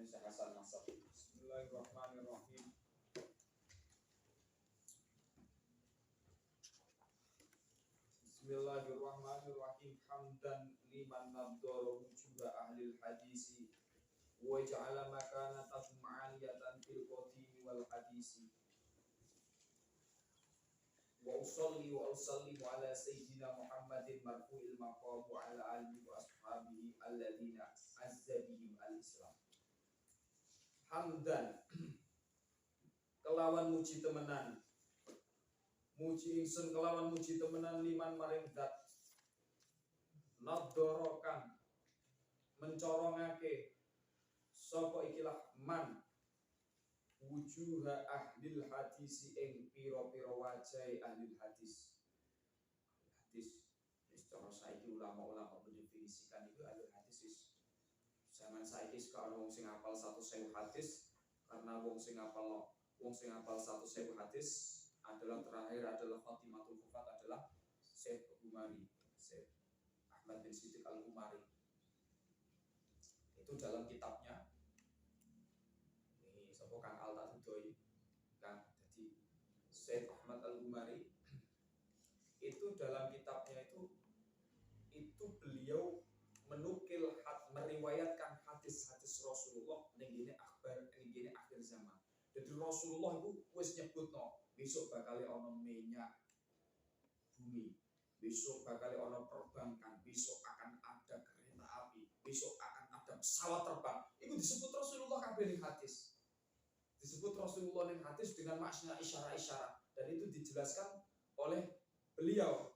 Syekh Hasan Nasr. Bismillahirrahmanirrahim. Bismillahirrahmanirrahim. Hamdan liman nadzara wujuha ahlil hadisi wa ja'ala makanatahum 'aliyatan fil qadimi wal hadisi. Wa usalli wa usallimu ala sayyidina Muhammadin marfu'il maqam wa ala alihi wa ashabihi alladhina azza bihim al-islam. Hamdan kelawan muji temenan, muji ingsun kelawan muji temenan liman maring zat nadharakan mencorongake sapa ikilah man wujuha ahlil hadis ing pira-pira wajahe ahlil hadis. Hadis secara saiki ulama-ulama mendefinisikan itu ahlul hadis. Zaman saiki sekarang wong sing hafal 100.000 hadis, karena wong sing hafal 100.000 hadis adalah terakhir adalah Khatimatul Hufaz adalah Syekh Umari, Syekh Ahmad bin Siddiq Al-Umari. Itu dalam kitabnya sapa Kang Al tak dudoi Kang, jadi Syekh Ahmad Al-Umari itu dalam kitabnya itu beliau menukil meriwayatkan hadis-hadis Rasulullah ning ngene akhir zaman. Jadi Rasulullah itu wis nyebutno besok bakal ana minyak bumi, besok bakal ana perbankan, besok akan ada kereta api, besok akan ada pesawat terbang. Itu disebut Rasulullah kabeh ning hadis. Disebut Rasulullah ning hadis dengan makna isyarat-isyarat, dan itu dijelaskan oleh beliau.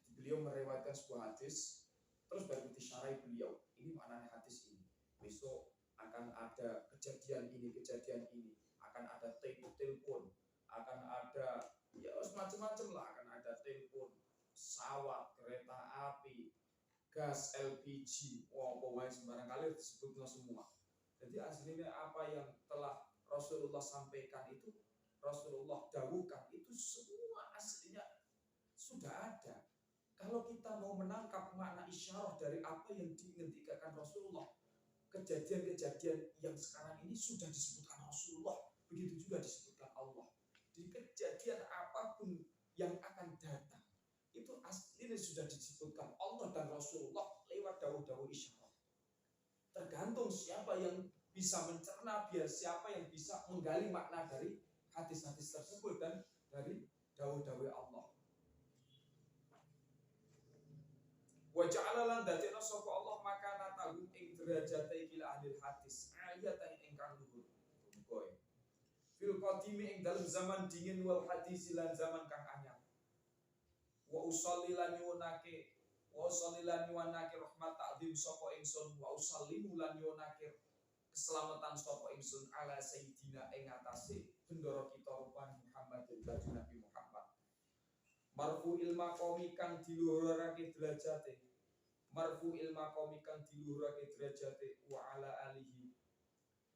Jadi beliau meriwayatkan sebuah hadis, terus baru disyarai beliau. Ini maknanya hadis ini. Besok akan ada kejadian ini, akan ada telepon, akan ada ya macam-macam lah, akan ada telepon, pesawat, kereta api, gas LPG, pokoknya sembarang kali disebutnya semua. Jadi aslinya apa yang telah Rasulullah sampaikan itu, Rasulullah dawuhkan itu semua aslinya sudah ada. Kalau kita mau menangkap makna isyarat dari apa yang diingatkan Rasulullah, kejadian-kejadian yang sekarang ini sudah disebutkan Rasulullah, begitu juga disebutkan Allah. Di kejadian apapun yang akan datang, itu aslinya sudah disebutkan Allah dan Rasulullah lewat dawuh-dawuh isyarat. Tergantung siapa yang bisa mencerna, biar siapa yang bisa menggali makna dari hadis-hadis tersebut dan dari dawuh-dawuh Allah. Wa ja'ala lan dadekna sapa Allah makana tahum ing derajate ila ahli hadis ayatan ingkang luhur. Muga fil qadimi ing dalam zaman dingin wal hadis lan zaman kang anyar. Wa usalli lan nyunake rahmat ta'zim sapa ingsun, wa usallimu lan nyunake keselamatan sapa ingsun ala sayyidina ing atase bendoro kita rupane Muhammad kanjeng Nabi Muhammad. Marfu'il maqami kang diluhurake derajate, marfu'il maqami kang diluhurake derajate wa ala alihi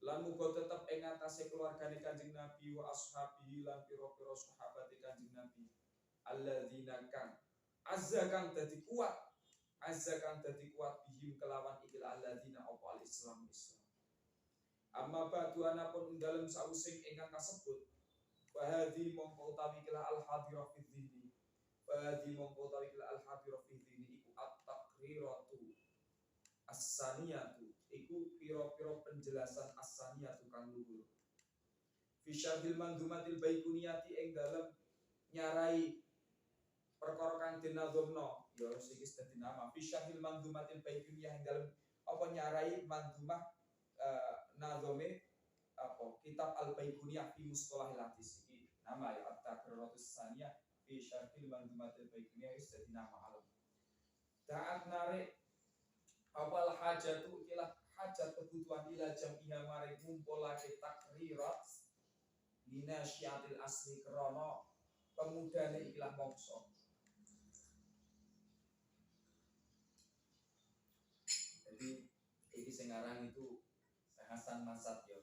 lan muga tetep ing atase keluargane Kanjeng Nabi wa ashabihi lan pira-pira sahabate Kanjeng Nabi alladzina kang azza kang dadi kuat bihim kelawan ikil alladzina apa al-islam. Amma ba'du anapun dalam sausing ingkang kasebut wa hadhi mongko utawi kila al-hadirah fi dhihni iku at-taqriratu as-saniyatu iku pira-pira penjelasan as-saniyatu kang luhur fi syarhil mandumatil baikuniyati ing dalem nyarai perkara kang dinazomno ya iki dadi nama fi syarhil mandumatil baikuniyah ing dalem apa nyarai mandumah nazome apa kitab al-baikuniyah fi mustalahil hadis iki nama ya at-taqriratu as-saniyah fi syarhil mandumatil baikuniyah wis dadi nama alam. Ta'at narik apal hajatu ikilah hajat kebutuhan ila jam'iha mari ngumpulake takrirat linasyatil asli krana pemudane ikilah mongso. Jadi iki sing aran itu Hasan Masad yo.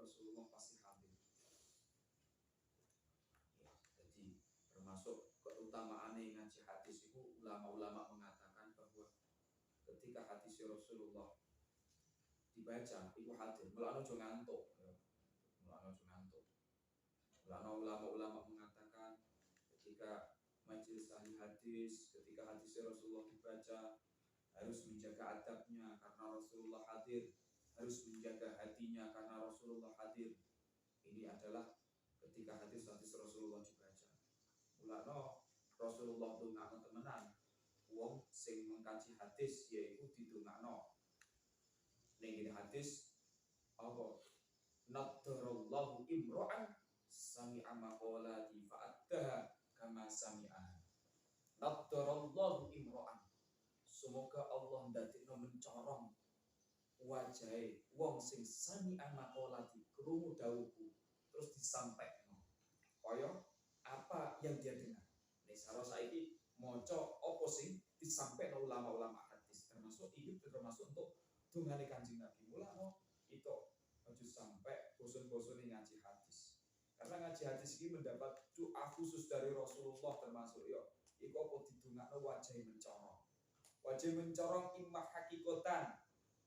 Rasulullah pasti hadir. Ya, jadi termasuk keutamaan ngaji hadis itu ulama-ulama mengatakan bahwa ketika hadis Rasulullah dibaca itu hadir, mulane aja ngantuk ya. Mulane aja ngantuk. Mulane ulama-ulama mengatakan ketika majelis ahli hadis, ketika hadis Rasulullah dibaca harus menjaga adabnya karena Rasulullah hadir, harus menjaga hatinya karena Rasulullah hadir. Ini adalah ketika hadis-hadis Rasulullah dibaca. Mulane Rasulullah dongakno temenan. Wong sing mengkaji hadis yaitu didongakno. Ning hadis apa? Nadarallahu imra'an sami'a maqalati fa'addaha kama sami'a. Nadarallahu imra'an. Semoga Allah ndadekno mencorong wajahe wong sing sami'a maqalati, krungu dawuhku terus disampaikno. Kaya apa yang dia dengar. Nek saro saiki maca apa sing disampaikno ulama-ulama hadis, termasuk ini termasuk untuk dungane Kanjeng Nabi. Mulane itu aja sampai bosan-bosan ngaji hadis. Karena ngaji hadis ini mendapat doa khusus dari Rasulullah, termasuk ya iku apa didongakno wajah mencorong. Wajah mencorong imma hakikatan,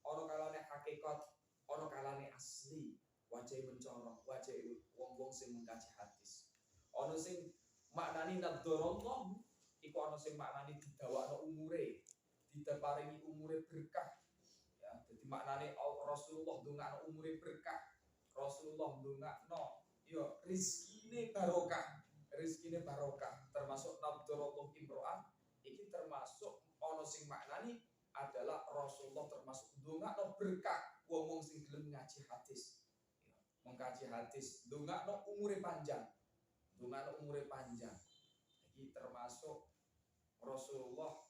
ana kalane hakikat, ana kalane asli. Wajah mencorong, wajah wong-wong sing mengkaji hadis. Ana sing maknani nadharallah, iku ana sing maknani didawakno umure, diparingi umure berkah. Ya, jadi maknane Rasulullah ndongakno umure berkah. Rasulullah ndongakno ya rezekine barokah. Rezekine barokah termasuk nadharallah imro'an iki termasuk ana sing maknani adalah Rasulullah termasuk ndongakno berkah wong-wong sing gelem ngaji hadis. Ya, mengkaji hadis, ndongakno umure panjang. Ndongakno umure panjang. Iki termasuk Rasulullah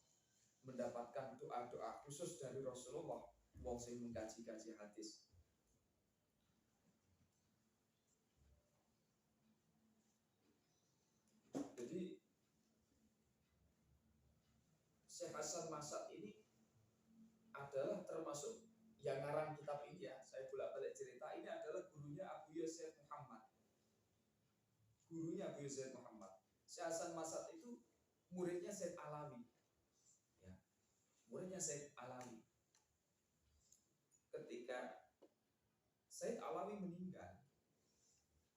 mendapatkan doa-doa khusus dari Rasulullah wong sing mengkaji-kaji hadis. Jadi Syekh Hasan Masad ini adalah termasuk yang ngarang kitab ini ya. Saya bolak-balik cerita, ini adalah gurunya Abu Yazid Muhammad. Gurunya Abu Yazid Muhammad. Syekh Hasan Masad itu muridnya Syekh Alawi. Ya. Muridnya Syekh Alawi. Ketika Syekh Alawi meninggal,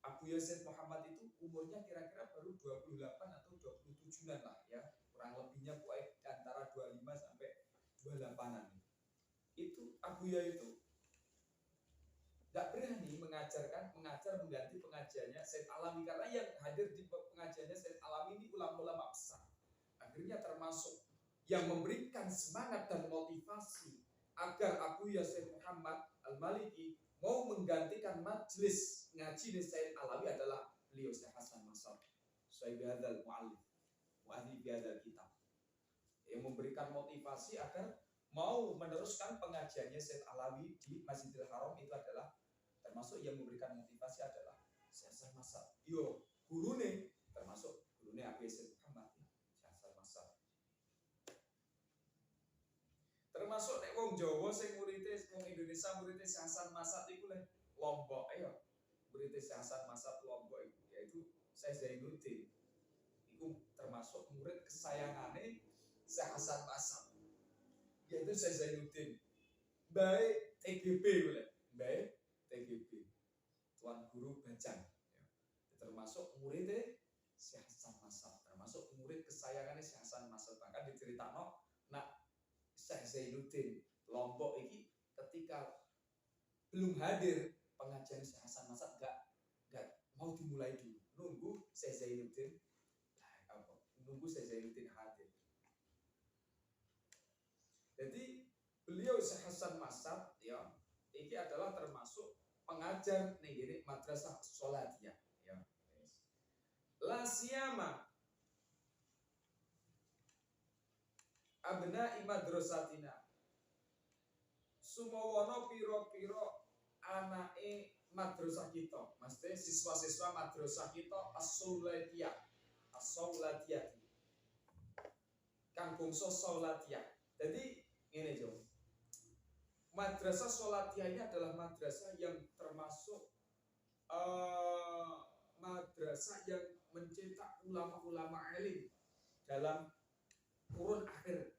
Abu Yazid Muhammad itu umurnya kira-kira baru 28 atau 27-an lah ya. Kurang lebihnya pokoknya antara 25 sampai 28-an. Itu Abu Ya itu gak berani mengajar mengganti pengajiannya Syekh Alawi, karena yang hadir di pengajiannya Syekh Alawi ini ulama-ulama besar. Akhirnya termasuk yang memberikan semangat dan motivasi agar Abu Ya Syekh Muhammad Al-Maliki mau menggantikan majelis ngaji di Syekh Alawi adalah beliau Syekh Hasan Masad, Syekh Bihadzal Mu'allif, mu'allif bihadzal kitab, yang memberikan motivasi agar mau meneruskan pengajiannya Syekh Alawi di Masjidil Haram. Itu adalah termasuk yang memberikan motivasi adalah Syekh Hasan Masad. Yo, gurune termasuk gurune Abu Yazid Muhammad, Syekh Hasan Masad. Termasuk nek wong Jawa sing murite wong Indonesia murite Syekh Hasan Masad iku le Lombok ya. Murite Syekh Hasan Masad Lombok iku yaitu Syekh Zainuddin. Iku termasuk murid kesayangane Syekh Hasan Masad. Yaitu Syekh Zainuddin. Baik TGB boleh. Baik TGB. Tuan Guru Bajang ya. Termasuk muridnya Syekh Hasan Masad, termasuk murid kesayangannya Syekh Hasan Masad. Bahkan diceritakno nak Syekh Zainuddin Lombok ini ketika belum hadir pengajian Syekh Hasan Masad gak mau dimulai dulu, nunggu Syekh Zainuddin hadir. Jadi beliau Syekh Hasan Masad ya, ini adalah termasuk pengajar nih madrasah sholatiyah ya. La siyama abna madrasatina, sumawana piro-piro anake madrasah kita, maksudnya siswa-siswa madrasah kita as-saulatiyah, kang bangsa saulatiyah. Jadi ini Jo, madrasah saulatiyah ini adalah madrasah yang termasuk madrasah yang mencetak ulama-ulama alim dalam kurun akhir,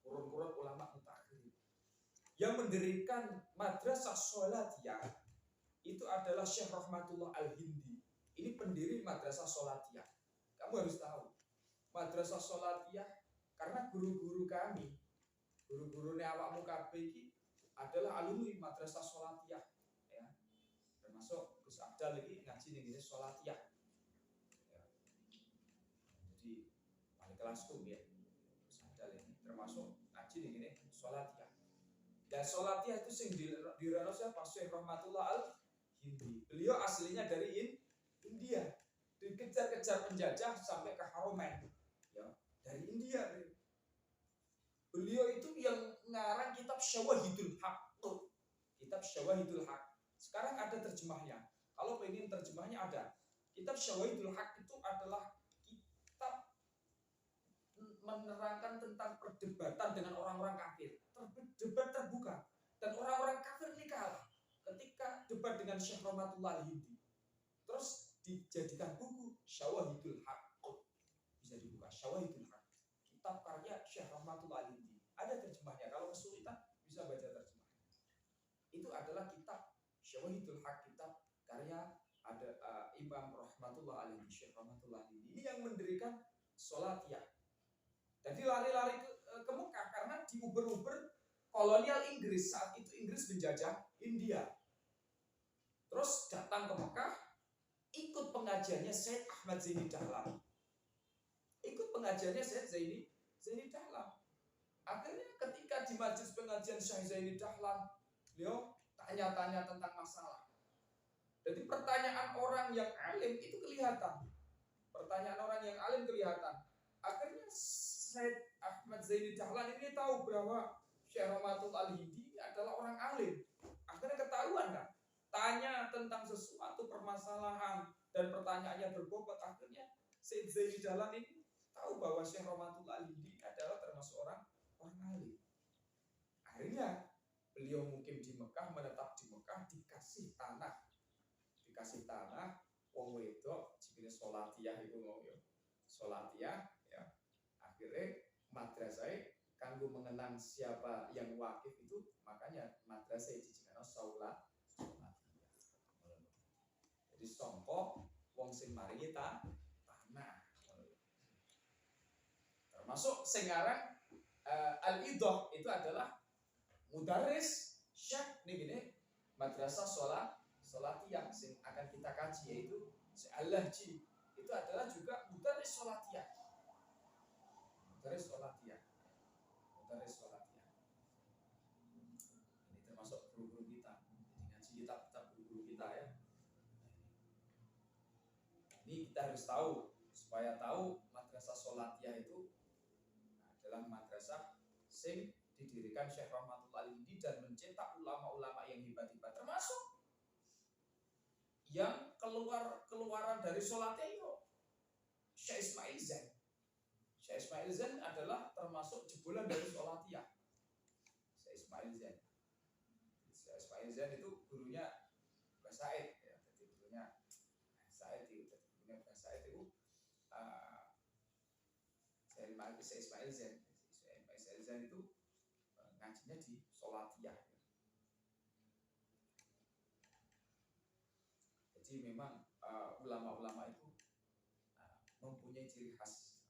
kurun-kurun ulama mutakhir. Yang mendirikan madrasah sholatiyah itu adalah Syekh Rahmatullah Al-Hindi. Ini pendiri madrasah sholatiyah. Kamu harus tahu, madrasah sholatiyah karena guru-guru kami, guru-gurunya awakmu kabeh iki adalah alumni madrasah sholatiyah, ya. Termasuk Gus Abdal lagi ngaji ning sholatiyah. Ya. Jadi wali kelasku ya. Gus Abdal ini termasuk ngaji ning sholatiyah. Dan sholatiyah itu sing dirano siapa? Syekh Rahmatullah Al-Hindi. Beliau aslinya dari India. Dikejar-kejar penjajah sampai ke Haromen. Ya, dari India. Beliau itu yang ngarang kitab Syawahidul Haq. Kitab Syawahidul Haq. Sekarang ada terjemahnya. Kalau pengen terjemahnya ada. Kitab Syawahidul Haq itu adalah kitab menerangkan tentang perdebatan dengan orang-orang kafir. Debat terbuka. Dan orang-orang kafir ini kalah ketika debat dengan Syekh Rahmatullah Al-Hindi. Terus dijadikan buku Syawahidul Haq. Bisa dibuka Syawahidul Haq. Kitab karya Syekh Rahmatullah Al-Hindi. Ada terjemahnya. Kalau kesulitan bisa baca terjemahnya. Itu adalah kitab Syawahidul Haq, kitab karya ada Imam Rahmatullah Al-Hindi, Syekh Rahmatullah Al-Hindi. Ini yang mendirikan sholatiyah. Jadi lari-lari ke Mekah karena diuber-uber kolonial Inggris. Saat itu Inggris menjajah India. Terus datang ke Mekah, ikut pengajiannya Syekh Ahmad Zaini Dahlan. Ikut pengajiannya Syekh Zaini Dahlan. Akhirnya ketika di majelis pengajian Syekh Zaini Dahlan, beliau tanya-tanya tentang masalah. Jadi pertanyaan orang yang alim itu kelihatan. Pertanyaan orang yang alim kelihatan. Akhirnya Syekh Ahmad Zaini Dahlan ini tahu bahwa Syekh Rahmatullah Al-Hindi adalah orang alim. Akhirnya ketahuan kan? Tanya tentang sesuatu permasalahan dan pertanyaannya berbobot. Akhirnya Syekh Zaini Dahlan ini tahu bahwa Syekh Rahmatullah Al-Hindi adalah termasuk orang alim. Akhirnya beliau mukim di Mekah, menetap di Mekah, dikasih tanah, wong wedok, jibine sholatiyah itu mau ya. Sholatiyah ya. Akhirnya madrasah kanggo mengenang siapa yang wakif itu, makanya madrasah dijadikan sholatiyah. Jadi songkok wong sing maringi tanah. Termasuk sing aran Al-Idah itu adalah mudarris syekh nih madrasah sholatiyah sing akan kita kaji, yaitu Al-Lahji. Itu adalah juga mudarris sholatiyah. Ini termasuk guru-guru kita. Jadi ngaji kitab-kitab guru-guru kita ya. Ini kita harus tahu, supaya tahu madrasah sholatiyah itu adalah madrasah sing didirikan Syekh Rahmatullah Al-Hindi dan mencetak ulama-ulama yang hebat-hebat, termasuk yang keluaran dari sholatiyah itu Syekh Ismail Zain. Syekh Ismail Zain adalah termasuk jebolan dari sholatiyah. Syekh Ismail Zain. Syekh Ismail Zain itu gurunya Mbah Said ya. Jadi gurunya Said itu, Syekh Ismail Zain. Syekh Ismail Zain itu ngajinya di sholatiyah. Jadi memang ulama-ulama itu mempunyai ciri khas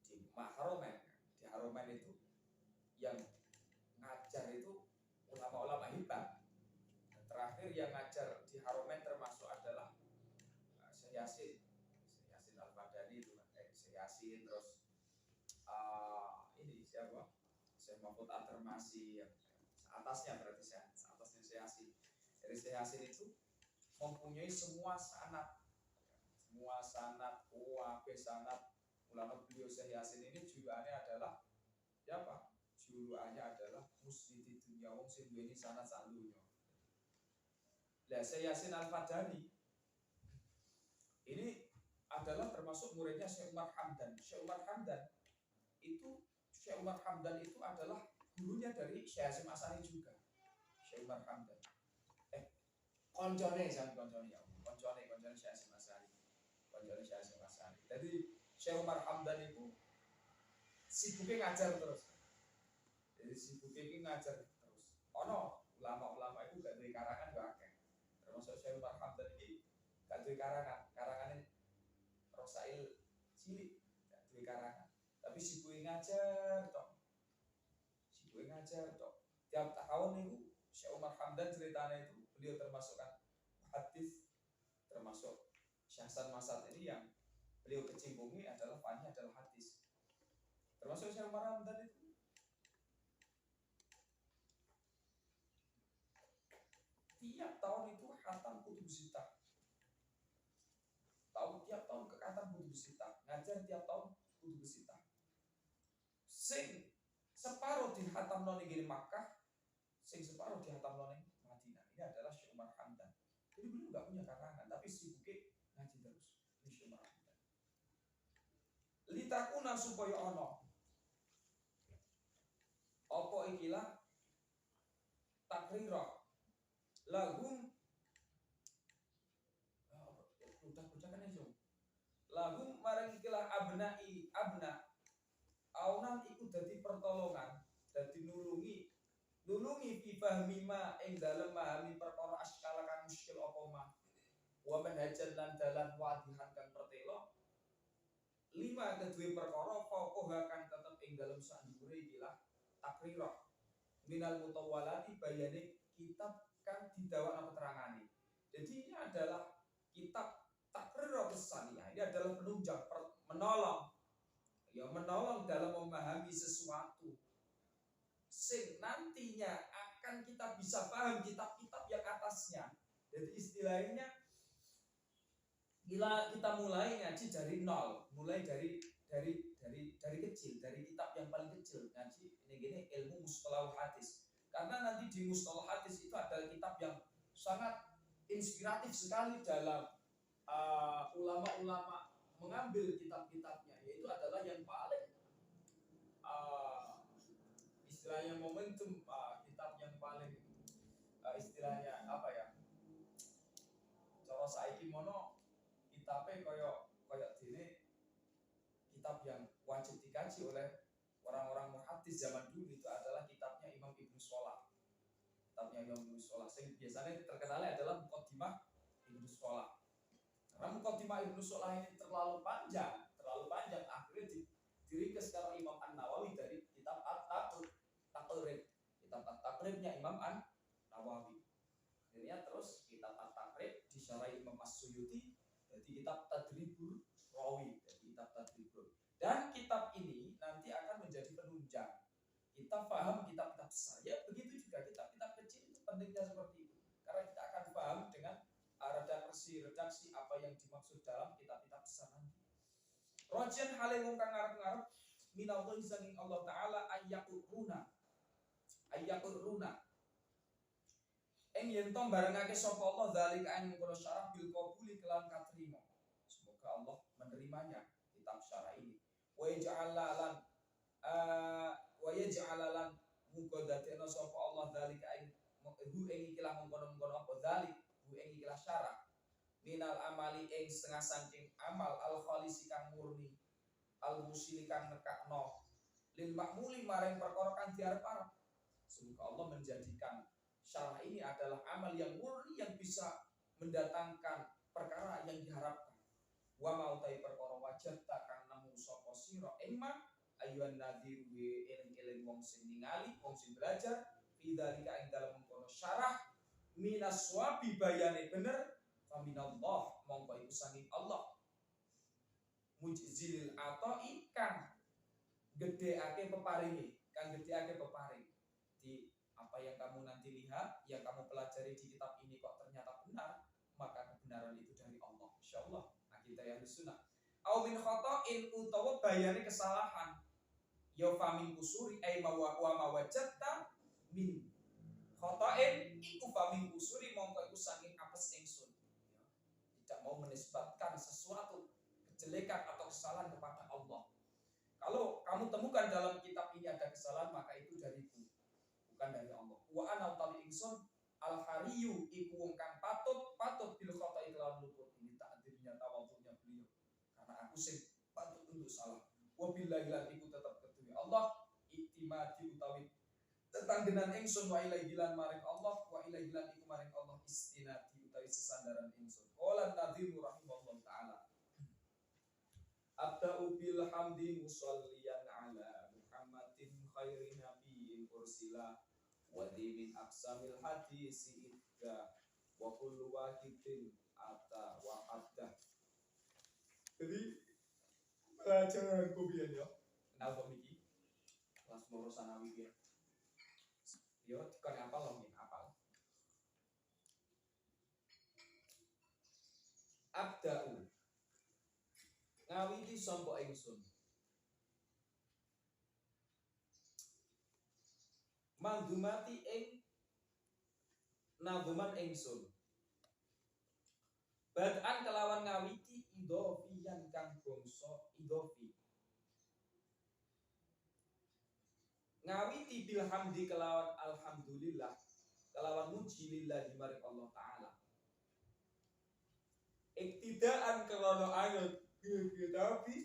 di Haromen. Di Haromen itu yang ngajar itu ulama-ulama hebat. Dan terakhir yang ngajar di Haromen termasuk adalah Syekh Yasin Al-Badani itu, Syekh Yasin, terus ini siapa? Syekh Mahfud At-Tirmidzi yang atasnya, berarti atasnya Syekh Yasin. Dari Syekh Yasin itu mempunyai semua sanad, sanad ulama beliau. Syekh Yasin ini julukannya adalah siapa? Julukannya adalah Musnidi Dunya, wong sing duweni sanad sak donya. Lah Syekh Yasin Al-Badani ini adalah termasuk muridnya Syekh Umar Hamdan. Syekh Umar Hamdan itu adalah gurunya dari Syekh Hasyim As'ari juga. Syekh Umar Hamdan. Koncone ya. koncone Syekh Hasyim Asy'ari. Koncone Syekh Hasyim Asy'ari. Jadi Syekh Umar Hamdan itu sibuknya ngajar terus. Jadi sibuknya ini ngajar terus. Ono ulama-ulama itu gak duwe karangan gak akeh. Termasuk Syekh Umar Hamdan ini gak duwe karangan. Karangane Rosail cilik gak duwe karangan. Tapi sibuknya ngajar tok. Sibuknya ngajar tok. Tiap tahun itu Syekh Umar Hamdan ceritanya itu beliau termasukkan hadis, termasuk Syekh Hasan Masad ini yang beliau kecimpungi adalah fannya adalah hadis. Termasuk Syekh Umar Hamdan itu tiap tahun itu khatam kutub sittah. Tiap tahun ke khatam kutub sittah, ngajar tiap tahun kutub sittah. Sing separuh di khatam noni gini Makkah, sing separuh di khatam noni Madinah. Ini adalah Syekh Umar Hamdan. Jadi beliau nggak punya karangan, tapi sibuknya ngaji terus. Ini Syekh Umar Hamdan. Litakuna supaya ono. Apa ikilah takrirah lagum udah-udah kan iso. Lagum marang ikilah abna aunan iku dadi pertolongan, dadi nulungi fi fahmi ma ing dalem memahami perkara askala kang muskil apa ma. Wa manhajan lan dalan wadihan kang pertelo. 5 kedue perkara faqoha kang tetep ing dalem sakdure ikilah takrirah minal mutawwalati bayane kitab kang didawakna keterangane. Jadi ini adalah kitab takrirah kesaniyah. Ini adalah penunjang, menolong. Ya, menolong dalam memahami sesuatu. Sing nantinya akan kita bisa paham kitab-kitab yang atasnya. Jadi istilahnya kita mulai ngaji dari nol, mulai dari kecil, dari kitab yang paling kecil ngaji ini ilmu mustalah hadis. Karena nanti di mustalah hadis itu adalah kitab yang sangat inspiratif sekali dalam ulama-ulama mengambil kitab-kitabnya, yaitu adalah yang paling istilahnya momentum, kitab yang paling istilahnya apa ya, cara saiki mono kitabnya koyo dene kitab yang wajib dikaji oleh orang-orang muhaddis zaman dulu itu adalah kitabnya Imam Ibnu Shalah. Kitabnya Imam Ibnu Shalah sing biasanya terkenalnya adalah Muqaddimah Ibnu Shalah. Karena Muqaddimah Ibnu Shalah ini terlalu panjang akhirnya diringkas karo Imam An-Nawawi dari kitab At-Taqrib. Kitab At-Taqribnya Imam An-Nawawi. Akhirnya terus kitab At-Taqrib disyarahi Imam As-Suyuti jadi kitab Tadribur Rawi, jadi kitab Tadribur. Dan kitab ini nanti akan menjadi penunjang. Kita paham kitab-kitab besar. Ya begitu juga kitab-kitab kecil itu pentingnya seperti itu. Karena kita akan paham dengan redaksi apa yang dimaksud dalam kitab-kitab besar nanti. Rojan hale wong kang ngarep-ngarep minallahi saking Allah taala ayyaquruna. Ing yen to barengake sapa Allah zalika ing kono syarah bil qabuli kelan katrima. Semoga Allah menerimanya kitab syarah ini. Wa yaj'alalan muqaddatena sapa Allah zalika ing ikilah mengkono-mengkono apa zalik hu ing ikilah syarah minal amali ing setengah saking amal al khalisi kang murni al musili kang nekakno lil makmuli maring perkara kang diarep-arep. Semoga Allah menjadikan syarah ini adalah amal yang murni yang bisa mendatangkan perkara yang diharapkan. Wa mautai perkara wajadta kang nemu sapa sira emma ayuan nadir we eling-eling wong sing ningali, wong sing belajar fidzalika ing dalem mengkono syarah minas wabi bayane bener faminallah mongko iku saking Allah mujzilil ata'i kang gedheake peparinge, di apa yang kamu nanti lihat, yang kamu pelajari di kitab ini kok ternyata benar, maka kebenaran itu dari Allah insyaallah. Nah kita yang sunnah au min khata'in utawa bayane kesalahan ya famin kusuri ay mawajadta min khata'in iku famin kusuri mongko iku saking apes ingsun. Tidak mau menisbatkan sesuatu kejelekan atau kesalahan kepada Allah. Kalau kamu temukan dalam kitab ini ada kesalahan, maka itu dariku, bukan dari Allah. Wa ana tali ingsun al hariyu iku wong kang patut bil khata'i lan panggenan ingsun wa ilaihi lan maring Allah wa ilaihi lan iku maring Allah istinadi utawi sesandaran ingsun. Qala Nadhir rahimahullah taala. Abda'u bil hamdi musalliyan ala Muhammadin khairin nabiyyin ursila wa min aqsamil hadisi idda wa kullu wahidin ata wa adda. Jadi pelajaran kubian ya. Kenapa miki? Kelas loro sanawi ya. Yo dikon apal lho min apal. Abda'u ngawiti sapa ingsun. Mandumati ing nadzuman ingsun. Bad'an kelawan ngawiti idhofiyan kang bangsa idhofi. Ngawiti bilhamdi kelawan alhamdulillah, kelawan muji lillahi maring Allah taala. Iktidaan krana ayat tapi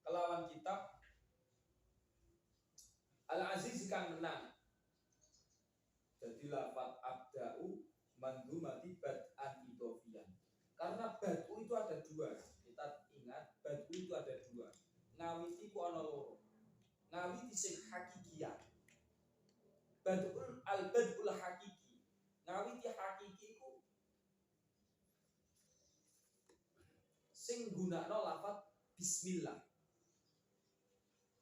kelawan kitab Al-Aziz kang menang. Jadi lafaz abda'u mandumati bad'an idhofiyan. Karena bad'u itu ada dua. Kita ingat bad'u itu ada dua. Ngawiti ku ana loro. Ngawiti sing hakikiyah. Bad'ul hakiki. Ngawiti hakiki ku sing gunakno lafaz bismillah.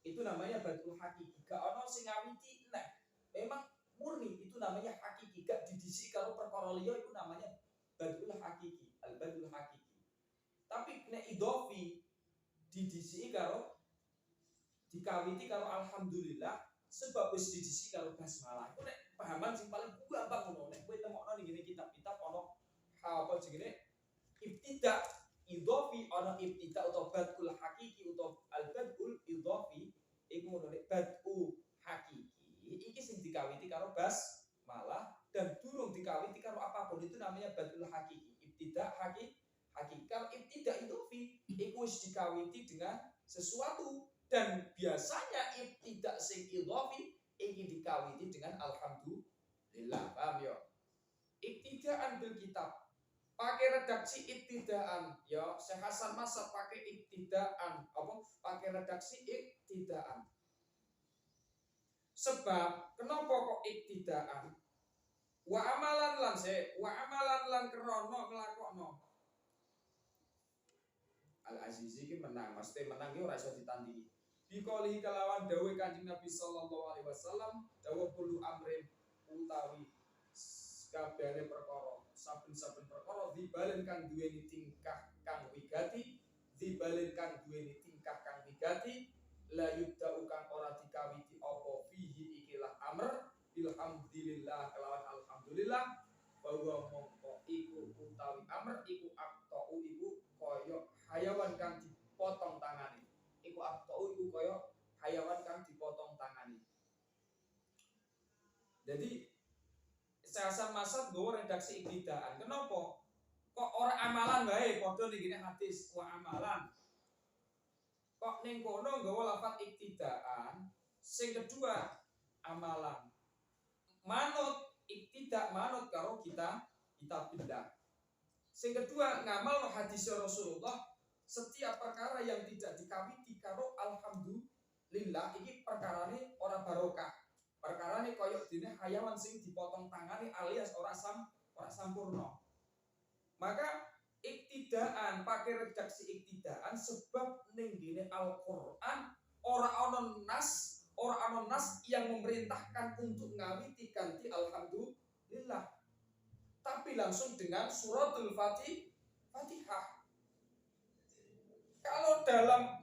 Itu namanya bad'ul hakiki. Gak ono sing ngawiti nek memang murni itu namanya hakiki. Gak didisi karo perkara liya itu namanya bad'ul hakiki, al-bad'ul hakiki. Tapi nek idhofi didisi karo dikawiti karo alhamdulillah sebab wis didisi karo basmalah. Itu nek pahaman sing paling gampang ngono. Nek kowe temokno ning ngene kitab-kitab ono apa jenenge ibtida idhofi ono ibtida utawa bad'ul hakiki utawa al-bad'ul idhofi iku ngono nek bad'u hakiki iki sing dikawiti karo basmalah dan durung dikawiti karo apapun itu namanya bad'ul hakiki. Ibtida hakiki kalau ibtida idhofi iku wis dikawiti dengan sesuatu dan biasanya ibtida sing idhofi iki dikawiti dengan alhamdulillah. Paham ya? Ibtidaan bil kitab pakai redaksi ibtidaan ya Syekh Hasan Masa pakai ibtidaan apa pakai redaksi ibtidaan. Sebab kenapa kok ibtidaan? Wa amalan lan krana nglakokno. Al-Aziz iki menang, mesti menang iki ora iso ditandingi. Biqoli kelawan dawuh Kanjeng Nabi sallallahu alaihi wasallam, dawuh pulu amrin utawi kabehane perkara, saben-saben perkara dibalen kang duweni tingkah kang wigati, la yubda'u kang ora dikawiti apa fihi ikilah amr bilhamdulillah kelawan alhamdulillah bahwa mongko iku utawi amr iku aqta'u iku kaya hayawan kang dipotong tangane. Iku aqta'u iku kaya hayawan kang dipotong tangane. Jadi Hasan Masad nggawa redaksi ibtidaan. Kenapa? Kok ora amalan wae padha ning hadis wa amalan. Kok ning kono nggawa lafaz ibtidaan, sing kedua amalan. Manut ibtida manut karo kita pindah. Sing kedua ngamal hadis Rasulullah, setiap perkara yang tidak dikawiti karo alhamdulillah iki perkarane ora barokah. Perkarane koyok dene hayawan sing dipotong tangane alias ora sampurna. Maka iktidaan pakai redaksi iktidaan sebab ning dene Al-Qur'an ora ana nas yang memerintahkan untuk ngawiti kanthi alhamdulillah. Tapi langsung dengan suratul Fatihah. Kalau dalam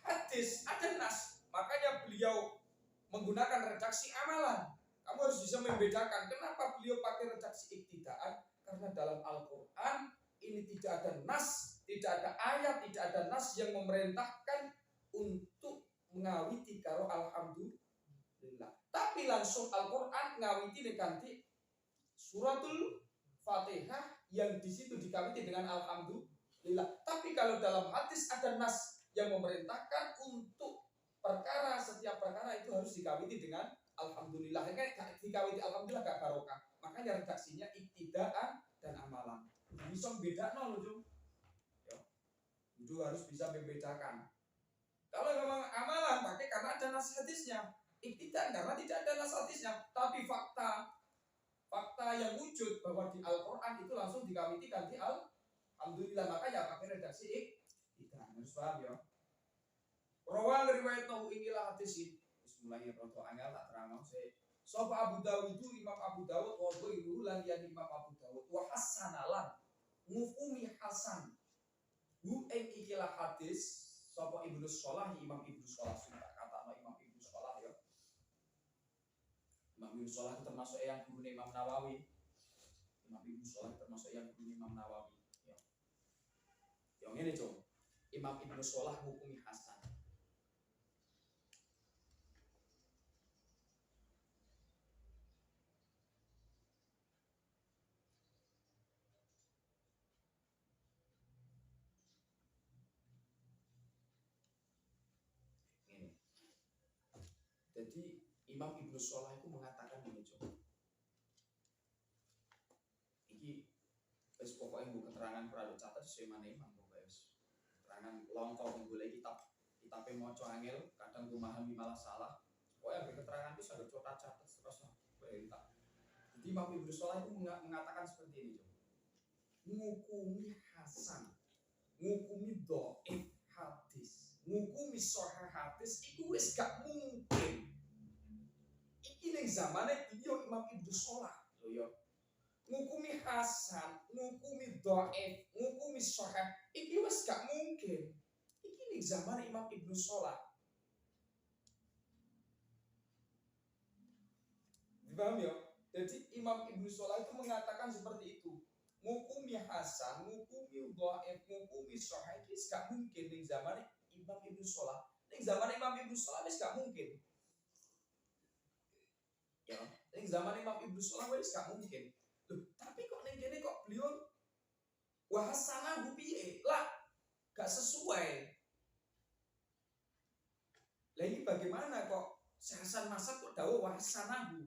hadis ada nas, makanya beliau menggunakan redaksi amalan. Kamu harus bisa membedakan kenapa beliau pakai redaksi iktidaan, karena dalam Al-Qur'an ini tidak ada nas, tidak ada ayat, tidak ada nas yang memerintahkan untuk mengawiti karo alhamdulillah. Tapi langsung Al-Qur'an ngawiti kanthi suratul Fatihah yang di situ dikawiti dengan alhamdulillah. Tapi kalau dalam hadis ada nas yang memerintahkan untuk setiap perkara itu harus dikawiti dengan alhamdulillah kan dikawiti alhamdulillah gak barokah. Makanya redaksinya iktidaan dan amalan. Bisa bedakno lho, Cung. Ya. Itu harus bisa membedakan. Kalau memang amalan pakai karena ada nas hadisnya. Iktidaan karena tidak ada nas hadisnya, tapi fakta yang wujud bahwa di Al-Qur'an itu langsung dikawiti ganti alhamdulillah. Makanya pakai redaksi iktidaan. Harus paham ya. Rawang riwayat tahu inilah hadis ini. Bismillahirrahmanirrahim. Roto angel tak terang se. Sapa Abu Dawud itu Imam Abu Dawud wa ghairuhu lan yani Imam Abu Dawud wa hasanalan ngukumi hasan. Hu ing ikilah hadis sapa Ibnu Shalah Imam Ibnu Shalah sing tak katakno Imam Ibnu Shalah ya. Imam Ibnu Shalah itu termasuk yang guru Imam Nawawi. Imam Ibnu Shalah termasuk yang guru Imam Nawawi ya. Yang ngene, Cung. Imam Ibnu Shalah ngukumi hasan. Jadi Imam Ibnu Shalah itu mengatakan gini, Cung. Iki wis pokoke mbok keterangan perlu catat semane Imam pokoke wis. Keterangan longkong golek kitabe maca angel, kadang memahami malah salah. Pokoke keterangan itu saged catat terus perintah. Jadi Imam Ibnu Shalah itu mengatakan seperti ini, Cung. Ngukumi hasan, ngukumi dhaif hadis, ngukumi sahih hadis iku wis gak mungkin. Iki ning zamane beliau Imam Ibnu Shalah lho ya. Ngukumi hasan, ngukumi dhaif, ngukumi sahih iki wis gak mungkin. Iki ning zamane Imam Ibnu Shalah. Dipaham ya? Jadi Imam Ibnu Shalah itu mengatakan seperti itu. Ngukumi hasan, ngukumi dhaif, ngukumi sahih iki gak mungkin ning zamane Imam Ibnu Shalah. Ning zaman Imam Ibnu Shalah wis gak mungkin. Ya, ning zaman Imam Ibnu Shalah wis gak mungkin. Loh, tapi kok ning kene kok beliau wahasana piye? Lah, gak sesuai. Lah ini bagaimana kok Hasan Masad kok dawuh wahasanahu?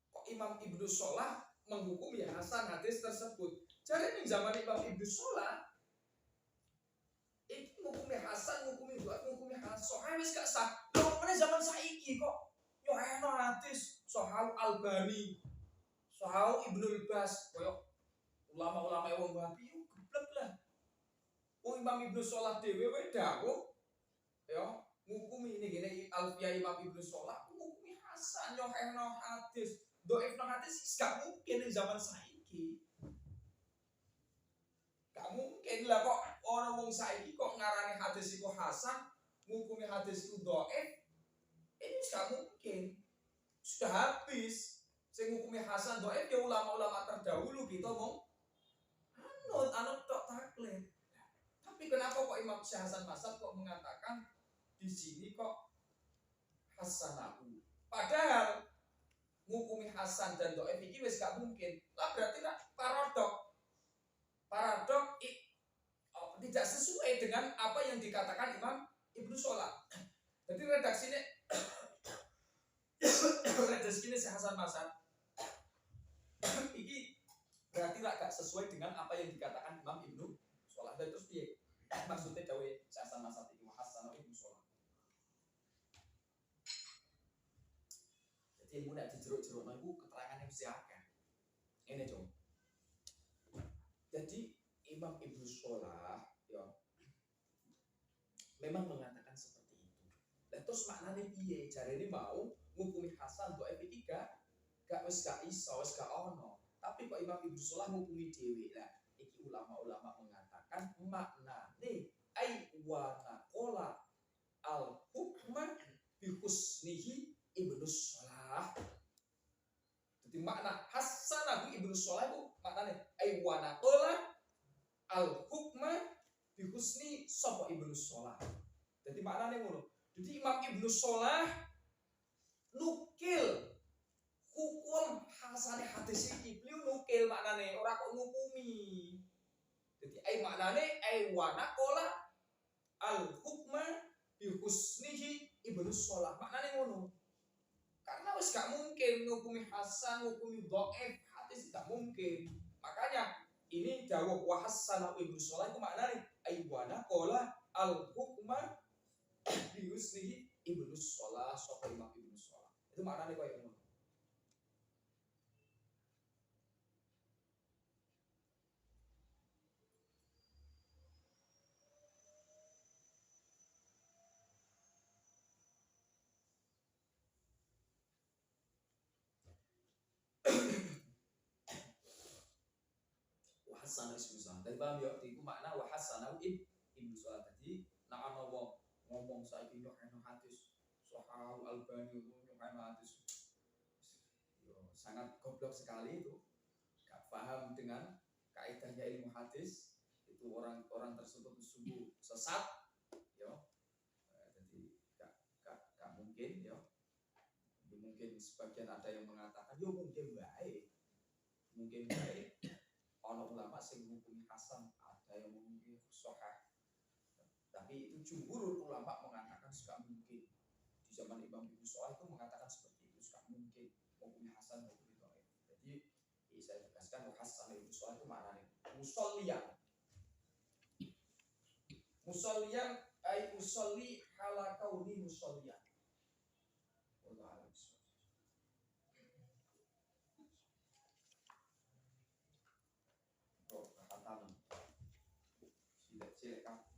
Kok Imam Ibnu Shalah menghukumi hasan hadis tersebut? Jadi ning zaman Imam Ibnu Shalah iki ngukumi hasan, ngukumi dhaif, ngukumi hasan wis gak sah. Lho, meneh zaman saiki kok yo eno hadis Sahal Albani, Sahal Ibnu Bas, koyo ulama-ulama wong Wahabi yo geblek lah. Wong Imam Ibnu Shalah dhewe wae dawuh ya ngukumi ini gene Alfiyah Imam Ibnu Shalah ngukumi hasan yo eno hadis, dhaif no hadis gak mungkin ning zaman saiki. Gak mungkin lah kok orang wong saiki kok ngarani hadis iku hasan, ngukumi hadis iku dhaif. Ini gak mungkin. Sudah habis. Sing ngukumi hasan dhaif ya ulama-ulama terdahulu gitu mong anut tok taklid. Tapi kenapa kok Imam Syekh Hasan Masad kok mengatakan di sini kok hasanahu? Padahal ngukumi hasan dan dhaif iki wis gak mungkin. Lah berarti paradok tidak sesuai dengan apa yang dikatakan Imam Ibnu Shalah. Jadi redaksinya Syekh Hasan Masad ini berarti gak sesuai dengan apa yang dikatakan Imam Ibnu Shalah. Dan terus piye? Maksudnya dawe Syekh Hasan Masad iki Hasan Ibnu Shalah. Jadi ilmu nek dijeruk-jeruk niku keterangan mesti akeh. Ini Cung. Jadi Imam Ibnu Shalah ya memang mengatakan seperti itu. Lah terus maknane piye? Jarene mau ngukumi hasan dhaif iki gak wis gak iso, wis gak ono. Tapi kok Imam Ibnu Shalah ngukumi dhewe. Lah iki ulama-ulama mengatakan maknane ai wa naqala al hukma bi husnihi Ibnu Shalah. Jadi makna hasanahu Ibnu Shalah itu maknane ai wa naqala al hukma bi husni sapa Ibnu Shalah. Jadi maknane ngono. Jadi Imam Ibnu Shalah nukil hukum hasane hadis iki. Beliau nukil maknane ora kok ngukumi. Jadi ai maknane ai wa naqala al hukma bi husnihi Ibnu Shalah. Maknane ngono. Karena wis gak mungkin ngukumi hasan, ngukumi dhaif, hadis gak mungkin. Makanya ini dawuh wa hasan Ibnu Shalah itu maknanya ayyana qala al hukma bi husnihi Ibnu Shalah sapa Imam Ibnu Shalah. Itu maknanya koyo ngono. Hasan Ibnu Shalah. Tapi paham ya, itu makna wa hasan Ibnu Shalah. Jadi nek ana wong ngomong saiki yo ana hadis Sahih Albani yo ana hadis. Yo sangat goblok sekali itu. Gak paham dengan kaidahnya ilmu hadis. Itu orang-orang tersebut sungguh sesat yo. Jadi gak mungkin yo. Mungkin sebagian ada yang mengatakan yo mungkin baik. Mungkin baik. Ono ulama sing menghukumi hasan, ada yang menghukumi sahih. Tapi itu jumhur ulama mengatakan suka mungkin. Di zaman Imam Ibnu Shalah itu mengatakan seperti itu, suka mungkin menghukumi hasan menghukumi dhaif. Jadi saya tegaskan hasan Ibnu Shalah itu maknanya musolliyan. Musolliyan ay musolli ala kauni musolliyan. Wallahu a'lam. Khatam. Sila